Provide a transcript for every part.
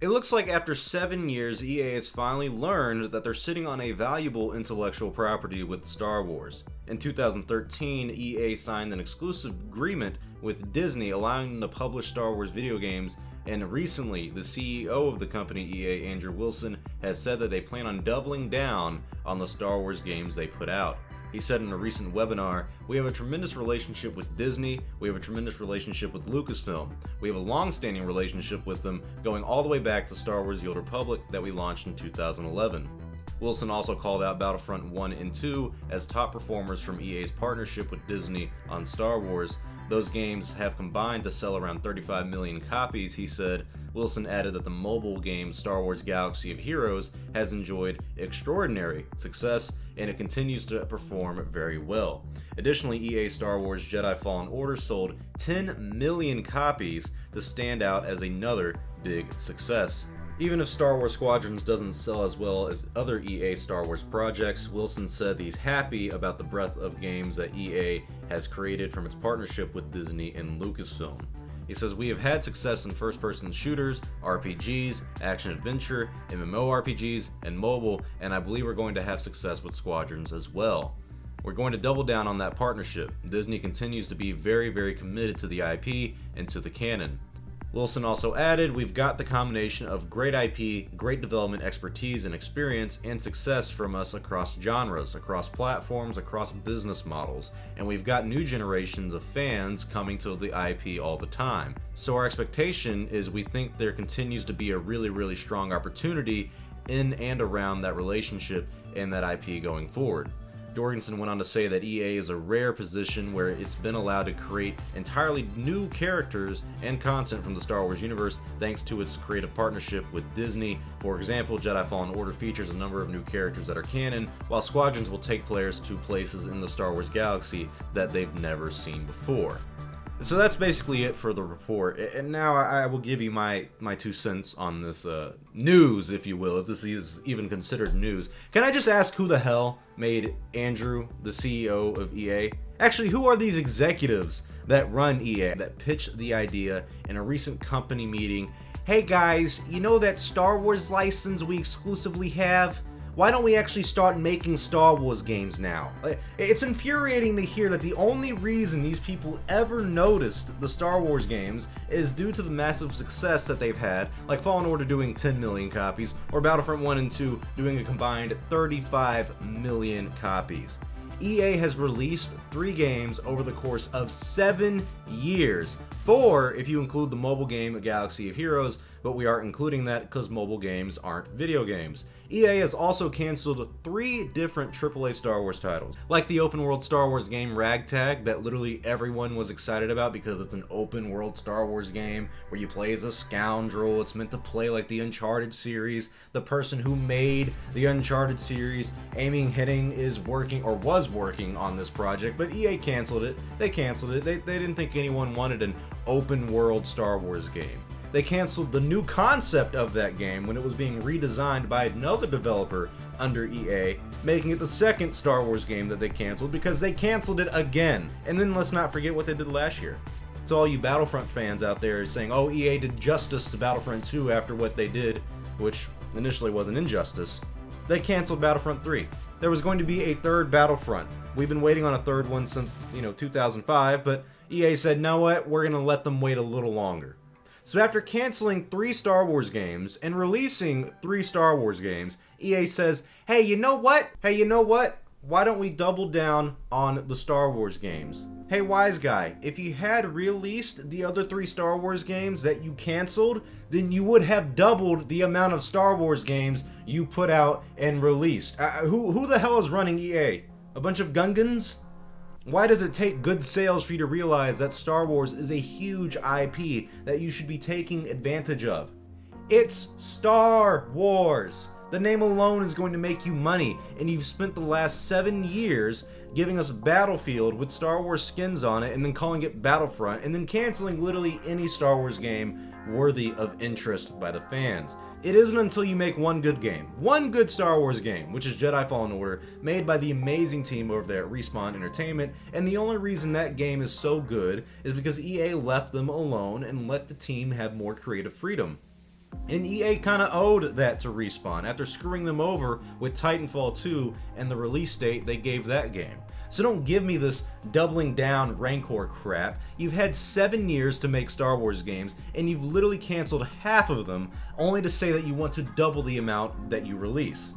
It looks like after 7 years, EA has finally learned that they're sitting on a valuable intellectual property with Star Wars. In 2013, EA signed an exclusive agreement with Disney allowing them to publish Star Wars video games, and recently, the CEO of the company EA, Andrew Wilson, has said that they plan on doubling down on the Star Wars games they put out. He said in a recent webinar, "We have a tremendous relationship with Disney, we have a tremendous relationship with Lucasfilm. We have a long-standing relationship with them, going all the way back to Star Wars The Old Republic that we launched in 2011. Wilson also called out Battlefront 1 and 2 as top performers from EA's partnership with Disney on Star Wars. Those games have combined to sell around 35 million copies, he said. Wilson added that the mobile game Star Wars Galaxy of Heroes has enjoyed extraordinary success, and it continues to perform very well. Additionally, EA Star Wars Jedi Fallen Order sold 10 million copies to stand out as another big success. Even if Star Wars Squadrons doesn't sell as well as other EA Star Wars projects, Wilson said he's happy about the breadth of games that EA has created from its partnership with Disney and Lucasfilm. He says, "We have had success in first-person shooters, RPGs, action-adventure, MMORPGs, and mobile, and I believe we're going to have success with Squadrons as well. We're going to double down on that partnership. Disney continues to be very, very committed to the IP and to the canon." Wilson also added, "We've got the combination of great IP, great development expertise and experience, and success from us across genres, across platforms, across business models, and we've got new generations of fans coming to the IP all the time. So our expectation is we think there continues to be a really, really strong opportunity in and around that relationship and that IP going forward." Jorgensen went on to say that EA is a rare position where it's been allowed to create entirely new characters and content from the Star Wars universe thanks to its creative partnership with Disney. For example, Jedi Fallen Order features a number of new characters that are canon, while Squadrons will take players to places in the Star Wars galaxy that they've never seen before. So that's basically it for the report, and now I will give you my 2 cents on this news, if you will, if this is even considered news. Can I just ask who the hell made Andrew the CEO of EA? Actually, who are these executives that run EA that pitched the idea in a recent company meeting? "Hey guys, you know that Star Wars license we exclusively have? Why don't we actually start making Star Wars games now?" It's infuriating to hear that the only reason these people ever noticed the Star Wars games is due to the massive success that they've had, like Fallen Order doing 10 million copies, or Battlefront 1 and 2 doing a combined 35 million copies. EA has released 3 games over the course of 7 years. 4 if you include the mobile game Galaxy of Heroes, but we aren't including that because mobile games aren't video games. EA has also canceled 3 different AAA Star Wars titles, like the open world Star Wars game Ragtag that literally everyone was excited about because it's an open world Star Wars game where you play as a scoundrel. It's meant to play like the Uncharted series. The person who made the Uncharted series, Amy Hennig, is working or was working on this project, but EA canceled it. They canceled it. They didn't think anyone wanted an open world Star Wars game. They canceled the new concept of that game when it was being redesigned by another developer under EA, making it the second Star Wars game that they canceled because they canceled it again. And then let's not forget what they did last year. So all you Battlefront fans out there saying, "Oh, EA did justice to Battlefront 2 after what they did," which initially was an injustice. They canceled Battlefront 3. There was going to be a 3rd Battlefront. We've been waiting on a 3rd one since, 2005, but EA said, "Know what? We're going to let them wait a little longer." So after canceling 3 Star Wars games and releasing 3 Star Wars games, EA says, "Hey, you know what? Why don't we double down on the Star Wars games? Hey, wise guy, if you had released the other 3 Star Wars games that you canceled, then you would have doubled the amount of Star Wars games you put out and released." Who the hell is running EA? A bunch of Gungans? Why does it take good sales for you to realize that Star Wars is a huge IP that you should be taking advantage of? It's Star Wars! The name alone is going to make you money, and you've spent the last 7 years giving us Battlefield with Star Wars skins on it, and then calling it Battlefront, and then canceling literally any Star Wars game worthy of interest by the fans. It isn't until you make one good Star Wars game, which is Jedi Fallen Order, made by the amazing team over there at Respawn Entertainment, and the only reason that game is so good is because EA left them alone and let the team have more creative freedom. And EA kind of owed that to Respawn after screwing them over with Titanfall 2 and the release date they gave that game. So don't give me this doubling down Rancor crap. You've had 7 years to make Star Wars games, and you've literally canceled half of them, only to say that you want to double the amount that you release.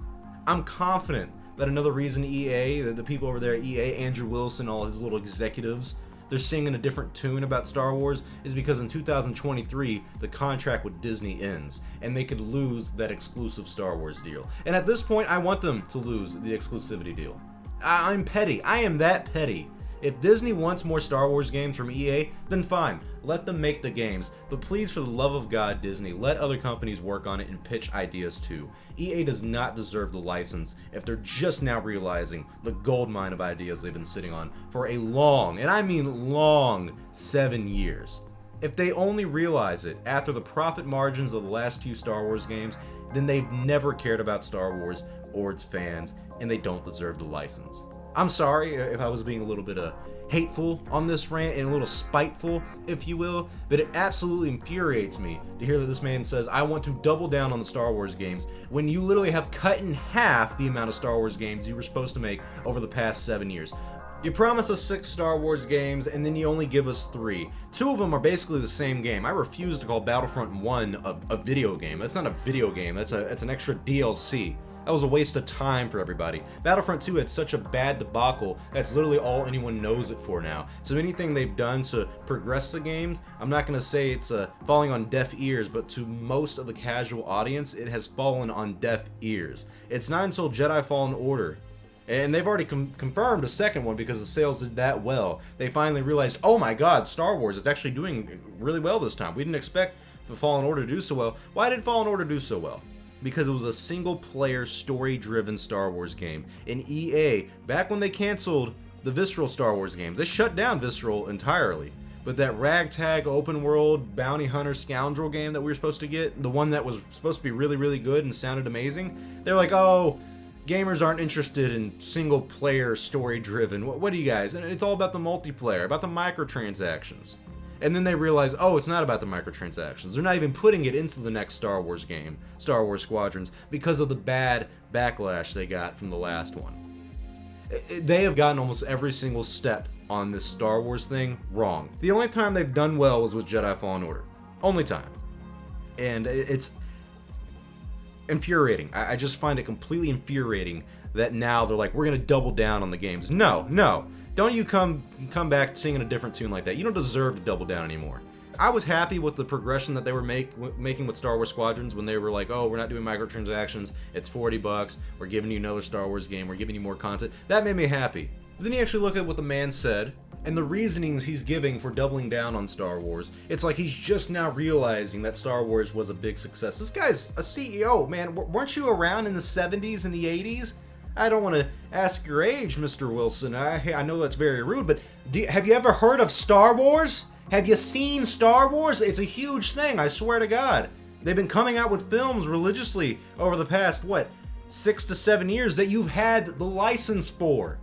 I'm confident that another reason EA, the people over there at EA, Andrew Wilson, all his little executives, they're singing a different tune about Star Wars is because in 2023, the contract with Disney ends, and they could lose that exclusive Star Wars deal. And at this point, I want them to lose the exclusivity deal. I'm petty. I am that petty. If Disney wants more Star Wars games from EA, then fine, let them make the games. But please, for the love of God, Disney, let other companies work on it and pitch ideas too. EA does not deserve the license if they're just now realizing the goldmine of ideas they've been sitting on for a long, and I mean long, 7 years. If they only realize it after the profit margins of the last few Star Wars games, then they've never cared about Star Wars or its fans, and they don't deserve the license. I'm sorry if I was being a little bit hateful on this rant and a little spiteful, if you will, but it absolutely infuriates me to hear that this man says, I want to double down on the Star Wars games, when you literally have cut in half the amount of Star Wars games you were supposed to make over the past 7 years. You promise us 6 Star Wars games, and then you only give us 3. 2 of them are basically the same game. I refuse to call Battlefront 1 a video game. That's not a video game, that's an extra DLC. That was a waste of time for everybody. Battlefront 2 had such a bad debacle, that's literally all anyone knows it for now. So anything they've done to progress the games, I'm not going to say it's falling on deaf ears, but to most of the casual audience, it has fallen on deaf ears. It's not until Jedi Fallen Order, and they've already confirmed a second one because the sales did that well, they finally realized, oh my god, Star Wars is actually doing really well this time. We didn't expect the Fallen Order to do so well. Why did Fallen Order do so well? Because it was a single-player, story-driven Star Wars game. And EA, back when they canceled the Visceral Star Wars games, they shut down Visceral entirely. But that ragtag, open-world, bounty hunter, scoundrel game that we were supposed to get, the one that was supposed to be really, really good and sounded amazing, they're like, oh, gamers aren't interested in single-player, story-driven. What do you guys? And it's all about the multiplayer, about the microtransactions. And then they realize, oh, it's not about the microtransactions. They're not even putting it into the next Star Wars game, Star Wars Squadrons, because of the bad backlash they got from the last one. They have gotten almost every single step on this Star Wars thing wrong. The only time they've done well was with Jedi Fallen Order. Only time. And it's infuriating. I just find it completely infuriating that now they're like, we're going to double down on the games. No. Don't you come back singing a different tune like that. You don't deserve to double down anymore. I was happy with the progression that they were making with Star Wars Squadrons when they were like, oh, we're not doing microtransactions, it's $40, we're giving you another Star Wars game, we're giving you more content. That made me happy. But then you actually look at what the man said, and the reasonings he's giving for doubling down on Star Wars, it's like he's just now realizing that Star Wars was a big success. This guy's a CEO, man. Weren't you around in the 70s and the 80s? I don't want to ask your age, Mr. Wilson. I know that's very rude, but have you ever heard of Star Wars? Have you seen Star Wars? It's a huge thing, I swear to God. They've been coming out with films religiously over the past, 6 to 7 years that you've had the license for.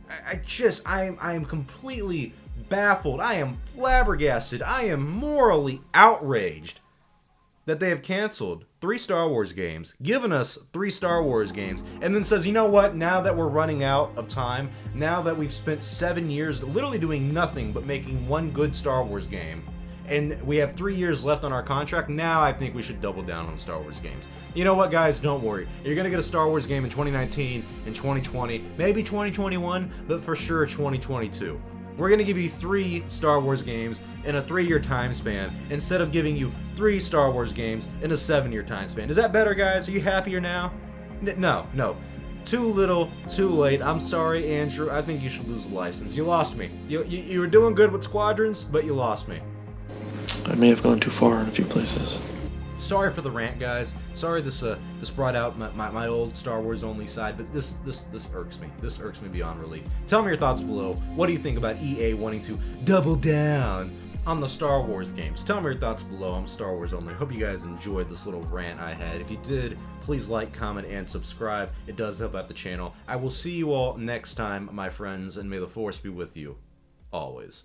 I am completely baffled. I am flabbergasted. I am morally outraged that they have canceled 3 Star Wars games, given us 3 Star Wars games, and then says, you know what, now that we're running out of time, now that we've spent 7 years literally doing nothing but making one good Star Wars game, and we have 3 years left on our contract, now I think we should double down on Star Wars games. You know what, guys, don't worry. You're going to get a Star Wars game in 2019, in 2020, maybe 2021, but for sure 2022. We're going to give you 3 Star Wars games in a 3-year time span instead of giving you 3 Star Wars games in a 7-year time span. Is that better, guys? Are you happier now? No. Too little, too late. I'm sorry, Andrew. I think you should lose the license. You lost me. You were doing good with Squadrons, but you lost me. I may have gone too far in a few places. Sorry for the rant, guys. Sorry this brought out my old Star Wars only side, but this irks me. This irks me beyond relief. Tell me your thoughts below. What do you think about EA wanting to double down on the Star Wars games? Tell me your thoughts below. I'm Star Wars only. Hope you guys enjoyed this little rant I had. If you did, please like, comment, and subscribe. It does help out the channel. I will see you all next time, my friends, and may the Force be with you always.